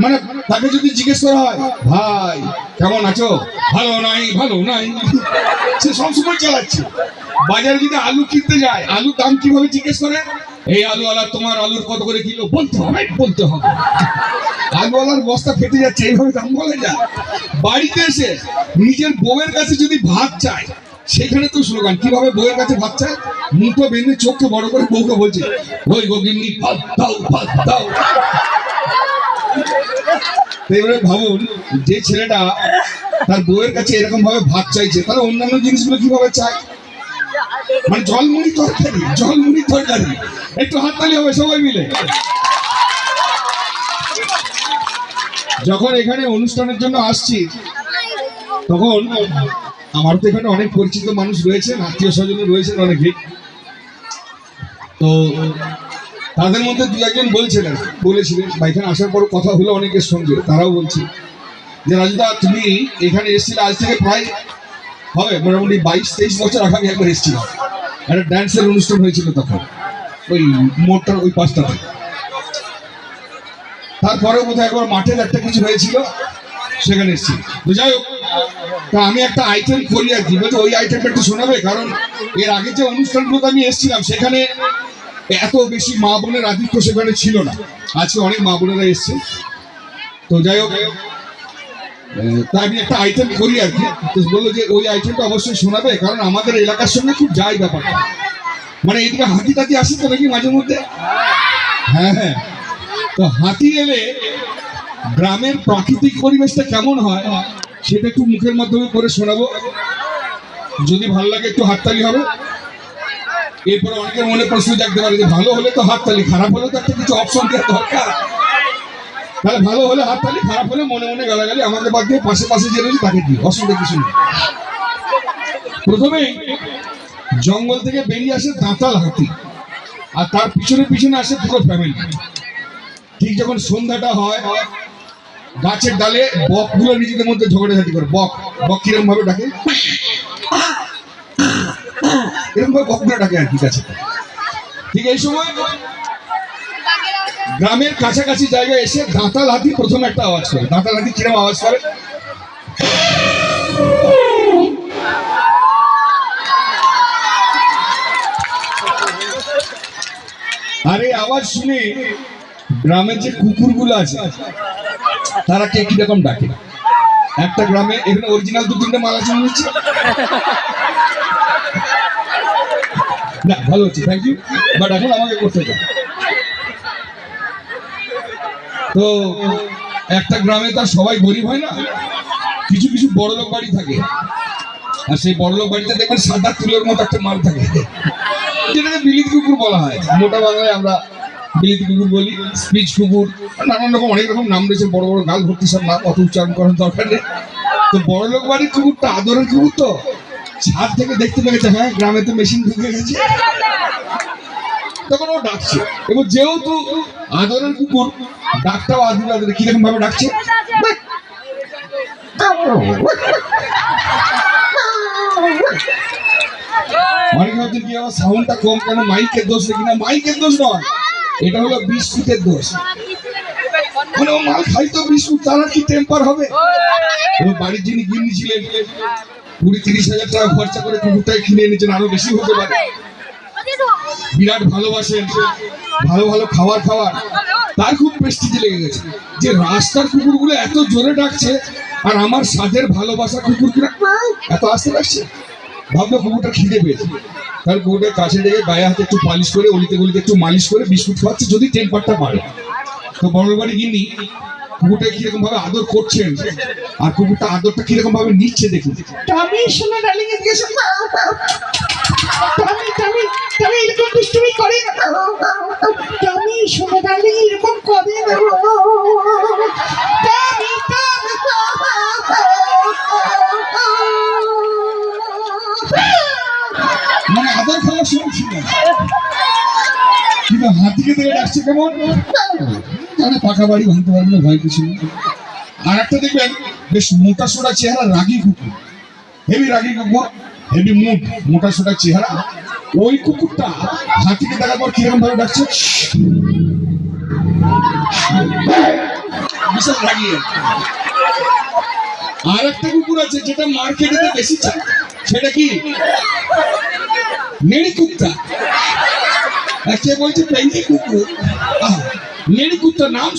মানে তাকে যদি জিজ্ঞেস করা হয়, ভাই কেমন আছো, ভালো নাই ভালো নাই, সে সবসময় চালাচ্ছে। বাজারে যদি আলু কিনতে যায়, আলুর দাম কিভাবে জিজ্ঞেস করে, এই আলুওয়ালা তোমার আলুর কত করে কিলো, বলতে হবে বলতে হবে। আলুওয়ালার বস্তা ফেটে যাচ্ছে, এইভাবে দাম বলে যায়। বাড়িতে এসে নিজের বউয়ের কাছে যদি ভাত চায়, সেখানে তো স্লোগান, কিভাবে বউয়ের কাছে ভাত চায়, মুখো বেঁধে চোখকে বড় করে বউকে বলছে, ওই গগিন্নি ভাত দাও ভাত দাও। এবারে ভাবুন, যে ছেলেটা তার বউয়ের কাছে এরকম ভাবে ভাত চাইছে, তাহলে অন্যান্য জিনিসগুলো কিভাবে চায়, মানে জলমুড়ি তরকারি। একটু হাততালি হবে সবাই মিলে। যখন এখানে অনুষ্ঠানের জন্য আসছি, তখন আমার তো এখানে অনেক পরিচিত মানুষ রয়েছেন, আত্মীয় স্বজন রয়েছেন অনেকে। তো তাদের মধ্যে দু একজন বলেছিলেন বা এখানে আসার পর কথা হলো অনেকের সঙ্গে, তারাও বলছে যে রাজুদা, তুমি এখানে এসেছিলে আজ থেকে প্রায় হবে মোটামুটি 22-23 বছর আগে আমি একবার এসেছিলাম। একটা ড্যান্সের অনুষ্ঠান হয়েছিল তখন ওই মোড়টার ওই পাশটাতে। তারপরেও বোধহয় একবার মাঠের একটা কিছু হয়েছিল, সেখানে এসেছি। তো যাই হোক, তা আমি একটা আইটেম করি আর কি, বলতে ওই আইটেমটা একটু শোনাবে, কারণ এর আগে যে অনুষ্ঠানগুলোতে আমি এসেছিলাম সেখানে এত বেশি মা বোনের আধিক্য সেখানে ছিল না। আজকে অনেক মা বোনেরা এসছে। তো যাই হোক, তাই আমি একটা আইটেম করি আর কি। তো বললো যে ওই আইটেমটা অবশ্যই শোনাবে, কারণ আমাদের এলাকার সঙ্গে খুব যায় ব্যাপারটা। মানে এদিকে হাতি টাতি আসে তো নাকি মাঝে মধ্যে। হ্যাঁ হ্যাঁ, তো হাতি এলে গ্রামের প্রাকৃতিক পরিবেশটা কেমন হয় সেটা একটু মুখের মাধ্যমে করে শোনাবো। যদি ভালো লাগে একটু হাততালি হবে। এরপরে অনেকের মনে প্রশ্ন জাগতে পারে যে ভালো হলে তো হাততালি, খারাপ হলে তো একটা কিছু অপশন দেওয়া দরকার। তাহলে ভালো হলে হাততালি, খারাপ হলে মনে মনে গালাগালি, আমাকে বাদ দিয়ে পাশে পাশে যে রয়েছে তাকে দিই, অসুবিধা কিছু নেই। প্রথমে জঙ্গল থেকে বেরিয়ে আসে দাঁতাল হাতি, আর তার পিছনে পিছনে আসে পুরো ফ্যামিলি। ঠিক যখন সন্ধ্যাটা হয়, গাছের ডালে বকগুলো নিজেদের মধ্যে ঝগড়াঝাটি করে। বক কিরকম ভাবে ডাকে, এরকম ভাবে বকগুলো ডাকে আর কি গাছে। ঠিক এই সময় গ্রামের কাছাকাছি জায়গায় এসে দাঁতাল হাতি প্রথম একটা আওয়াজ করে। দাঁতাল হাতি কিরকম আওয়াজ করে, আরে আওয়াজ শুনে গ্রামের যে কুকুরগুলো আছে তারা কে কিরকম ডাকে। একটা গ্রামে এখানে অরিজিনাল 2-3টে মাল আছে মনে হচ্ছে না, ভালো হচ্ছে, থ্যাংক ইউ। বাট এখন আমাকে করতে হবে। তো একটা গ্রামে তার সবাই গরিব হয় না, কিছু কিছু বড় লোক বাড়ি থাকে, আর সেই বড় লোক বাড়িতে দেখবেন সাদা তুলোর মতো একটা মাল থাকে, যেটাকে বিলিতি কুকুর বলা হয়। মোটা বাংলায় আমরা বিলিতি কুকুর বলি, স্পিচ কুকুর, নানান রকম অনেক রকম নাম রয়েছে, বড় বড় গাল ভর্তি সব নাম, অত উচ্চারণ করার দরকার নেই। তো বড় লোক বাড়ির কুকুরটা আদরের কুকুর, তো ছাদ থেকে দেখতে পেয়েছে হ্যাঁ গ্রামে তো মেশিন ঢুকে গেছে, তখন ও ডাকছে। এবং যেহেতু আদরের কুকুর, ডাকটাও আদরে আদরে কিরকম ভাবে ডাকছে, অনেক ভাবছেন কি আমার সাউন্ডটা কম কেন, মাইকের দোষ নাকি? না, মাইকের দোষ নয়, এটা হলো বিস্কুটের দোষ। মানে ও মাল খাই তো বিস্কুট, তার কি টেম্পার হবে। বাড়ির যিনি গিন্নি ছিলেন 20-30 হাজার টাকা খরচা করে কুকুরটাকে কিনে এনেছেন, আরো বেশি হতে পারে। বিরাট ভালোবাসেন, ভালো ভালো খাবার খাওয়ার, তার খুব প্রেস্টিজে লেগে গেছে যে রাস্তার কুকুরগুলো এত জোরে ডাকছে, আর আমার স্বাদের ভালোবাসা কুকুর এত আস্তে ডাকছে। ভাবলো কুকুরটা খিদে পেয়েছে, তার কুকুরটার কাছে লেগে গায়ে হাতে একটু পালিশ করে, অলিতে গলিতে একটু মালিশ করে বিস্কুট খাওয়াচ্ছে, যদি টেম্পারটা পারে। তো বড় বাড়ি গিন্নি কুকুরটা কিরকম ভাবে আদর করছেন, আর কুকুরটা আদরটা কিরকম ভাবে নিচ্ছে দেখুন। আমি শোনা ডার্লিং এর দিকে আমি এরকম দুষ্টুমি করে না, আমি শোনা ডার্লিং এরকম করে না, মানে আদর খাওয়ার সময় ছিল। কিন্তু হাতিকে দেখে ডাকছে কেমন, মানে পাকা বাড়ি ভাঙতে পারবে না, ভয় কিছু নেই। আর একটা দেখবেন বেশ মোটা সোটা চেহারা, রাগী কুকুর, হেভি রাগী কুকুর, হেভি মুখ, মোটা সোটা চেহারা। ওই কুকুরটা হাতিকে দেখার পর কিরকম ভাবে ডাকছে, বিশাল রাগিয়ে। আর একটা কুকুর আছে যেটা মার্কেটে বেশি চায়, সেটা কি? নেড়ি কুত্তা। কে বলছে পেঙ্গি কুকুর? নেড়ি কুত্তা নাম